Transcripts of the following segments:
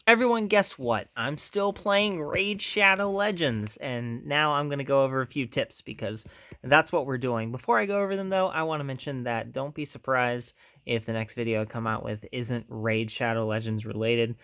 Everyone, guess what? I'm still playing Raid Shadow Legends, and now I'm going to go over a few tips because that's what we're doing. Before I go over them, though, I want to mention that don't be surprised if the next video I come out with isn't Raid Shadow Legends related.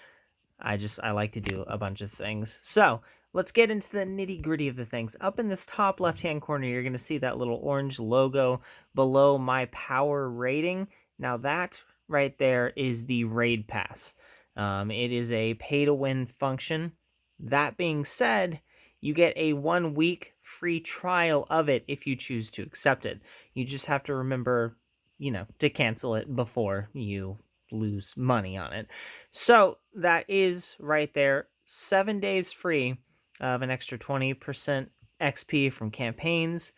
I like to do a bunch of things. So let's get into the nitty gritty of the things. Up in this top left hand corner, you're going to see that little orange logo below my power rating. Now that right there is the raid pass. It is a pay to win function. That being said, you get a 1 week free trial of it if you choose to accept it. You just have to remember, to cancel it before you lose money on it. So that is right there 7 days free of an extra 20% XP from campaigns,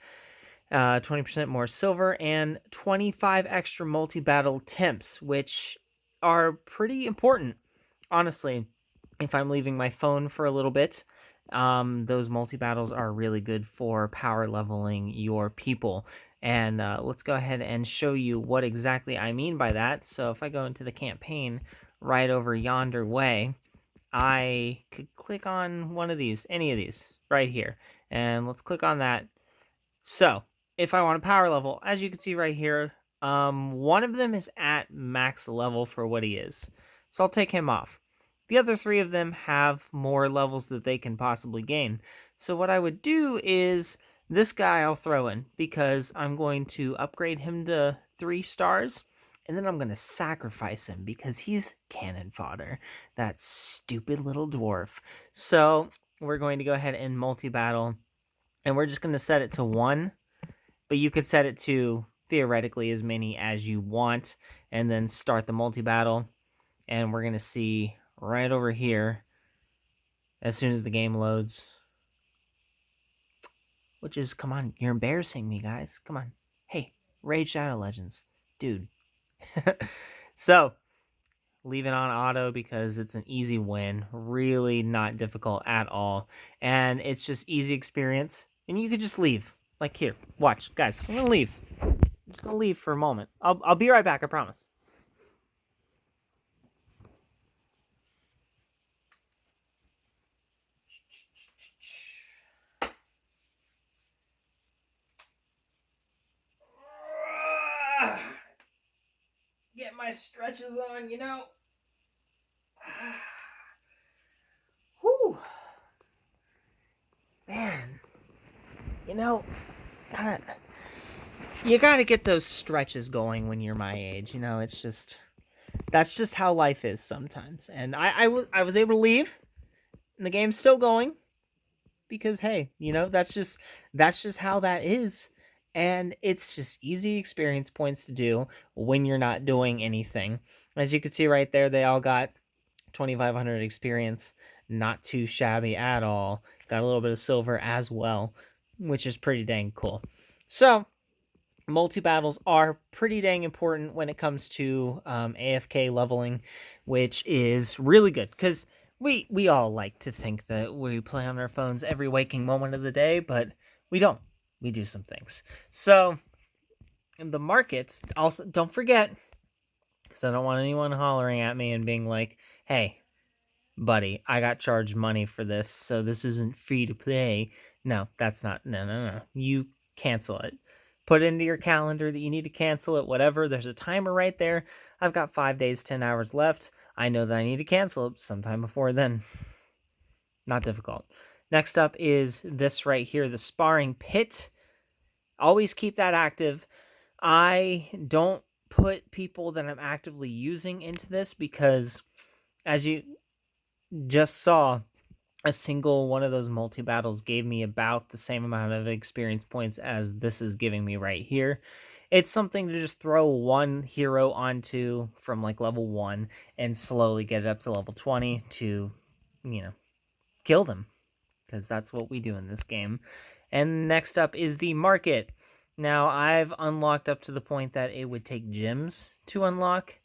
20% more silver, and 25 extra multi battle temps, which are pretty important. Honestly, if I'm leaving my phone for a little bit, those multi battles are really good for power leveling your people. And let's go ahead and show you what exactly I mean by that. So if I go into the campaign right over yonder way, I could click on one of these, any of these right here. And let's click on that. So if I want a power level, as you can see right here, one of them is at max level for what he is. So I'll take him off. The other three of them have more levels that they can possibly gain. So what I would do is this guy I'll throw in because I'm going to upgrade him to 3 stars. And then I'm going to sacrifice him because he's cannon fodder. That stupid little dwarf. So we're going to go ahead and multi-battle. And we're just going to set it to 1. But you could set it to, theoretically, as many as you want. And then start the multi-battle. And we're going to see right over here, as soon as the game loads. Which is, come on, you're embarrassing me, guys. Come on. Hey, Raid Shadow Legends. Dude. So, leave it on auto because it's an easy win. Really not difficult at all. And it's just easy experience. And you could just leave. Like here. Watch. Guys, I'm going to leave. I'm just going to leave for a moment. I'll be right back, I promise. Get my stretches on, Whew. Man. You know, gotta, you gotta get those stretches going when you're my age. It's just, that's just how life is sometimes. And I was able to leave, and the game's still going because hey, that's just how that is. And it's just easy experience points to do when you're not doing anything. As you can see right there, they all got 2,500 experience. Not too shabby at all. Got a little bit of silver as well, which is pretty dang cool. So multi-battles are pretty dang important when it comes to AFK leveling, which is really good because we all like to think that we play on our phones every waking moment of the day, but we don't. We do some things. So in the market, also don't forget, because I don't want anyone hollering at me and being like, "Hey, buddy, I got charged money for this, so this isn't free to play." No, that's not. No. You cancel it. Put it into your calendar that you need to cancel it, whatever. There's a timer right there. I've got 5 days, 10 hours left. I know that I need to cancel it sometime before then. Not difficult. Next up is this right here, the sparring pit. Always keep that active. I don't put people that I'm actively using into this because, as you just saw, a single one of those multi battles gave me about the same amount of experience points as this is giving me right here. It's something to just throw one hero onto from like level 1 and slowly get it up to level 20 to, kill them. Because that's what we do in this game. And next up is the market. Now, I've unlocked up to the point that it would take gems to unlock.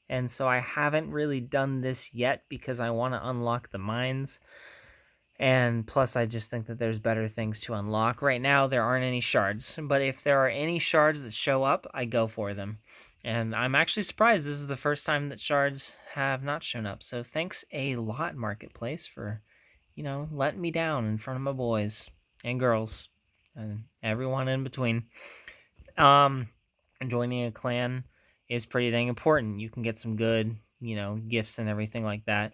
And so I haven't really done this yet because I want to unlock the mines. And plus, I just think that there's better things to unlock. Right now, there aren't any shards. But if there are any shards that show up, I go for them. And I'm actually surprised this is the first time that shards have not shown up. So thanks a lot, Marketplace, for, letting me down in front of my boys and girls and everyone in between. Um, Joining a clan is pretty dang important. You can get some good, gifts and everything like that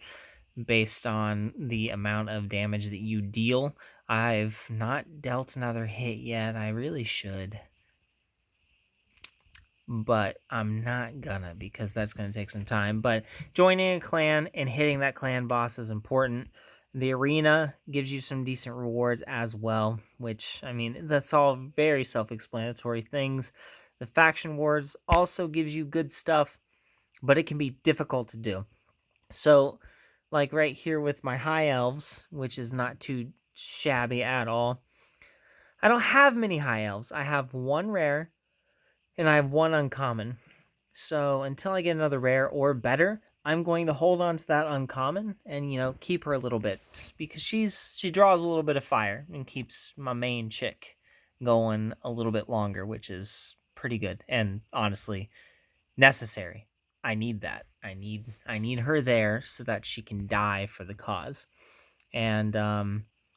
based on the amount of damage that you deal. I've not dealt another hit yet. I really should, but I'm not gonna because that's gonna take some time. But joining a clan and hitting that clan boss is important. The arena gives you some decent rewards as well, which, I mean, that's all very self-explanatory things. The faction wars also gives you good stuff, but it can be difficult to do. So, like right here with my high elves, which is not too shabby at all, I don't have many high elves. I have one rare and I have one uncommon. So until I get another rare or better, I'm going to hold on to that uncommon and, keep her a little bit because she draws a little bit of fire and keeps my main chick going a little bit longer, which is pretty good and honestly necessary. I need that. I need her there so that she can die for the cause. And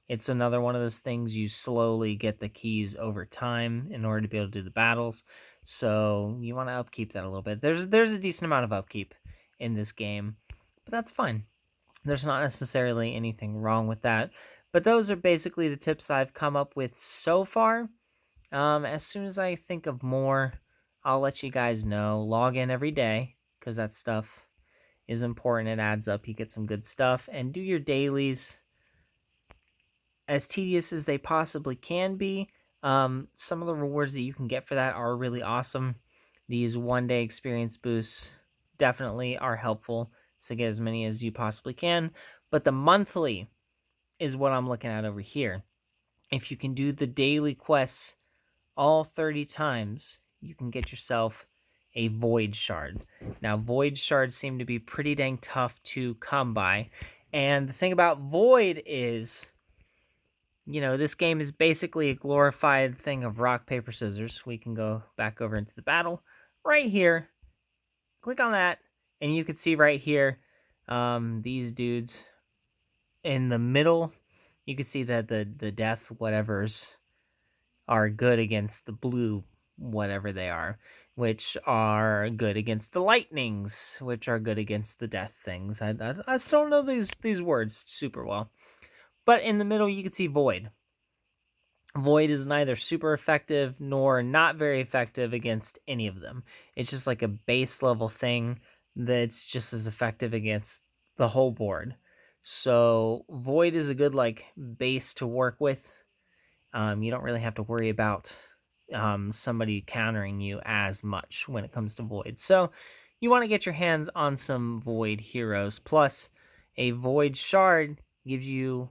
it's another one of those things you slowly get the keys over time in order to be able to do the battles. So you want to upkeep that a little bit. There's a decent amount of upkeep in this game, but that's fine. There's not necessarily anything wrong with that. But those are basically the tips I've come up with so far. As soon as I think of more, I'll let you guys know. Log in every day because that stuff is important. It adds up. You get some good stuff. And do your dailies as tedious as they possibly can be. Some of the rewards that you can get for that are really awesome. These one-day experience boosts definitely are helpful, so get as many as you possibly can. But the monthly is what I'm looking at over here. If you can do the daily quests all 30 times, you can get yourself a Void Shard. Now, Void Shards seem to be pretty dang tough to come by. And the thing about Void is, this game is basically a glorified thing of rock, paper, scissors. We can go back over into the battle right here. Click on that, and you can see right here these dudes in the middle. You can see that the death whatevers are good against the blue whatever they are, which are good against the lightnings, which are good against the death things. I still don't know these words super well. But in the middle, you can see Void. Void is neither super effective nor not very effective against any of them. It's just like a base level thing that's just as effective against the whole board. So Void is a good base to work with. You don't really have to worry about somebody countering you as much when it comes to Void. So you want to get your hands on some Void heroes. Plus, a Void Shard gives you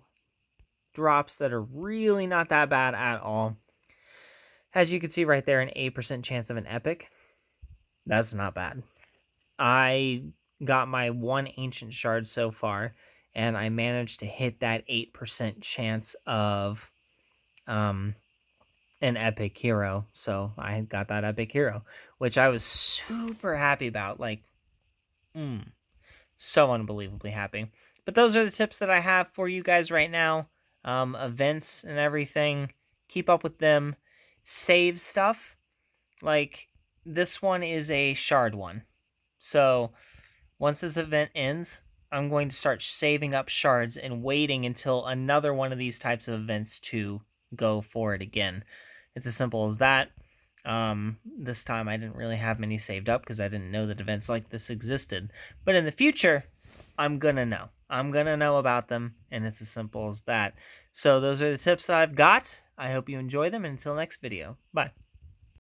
drops that are really not that bad at all. As you can see right there, an 8% chance of an epic. That's not bad. I got my one ancient shard so far, and I managed to hit that 8% chance of an epic hero. So I got that epic hero, which I was super happy about. So unbelievably happy. But those are the tips that I have for you guys right now. Events and everything. Keep up with them. Save stuff. Like, this one is a shard one. So, once this event ends, I'm going to start saving up shards and waiting until another one of these types of events to go for it again. It's as simple as that. This time I didn't really have many saved up because I didn't know that events like this existed. But in the future, I'm gonna know. I'm gonna know about them, and it's as simple as that. So those are the tips that I've got. I hope you enjoy them, and until next video, bye.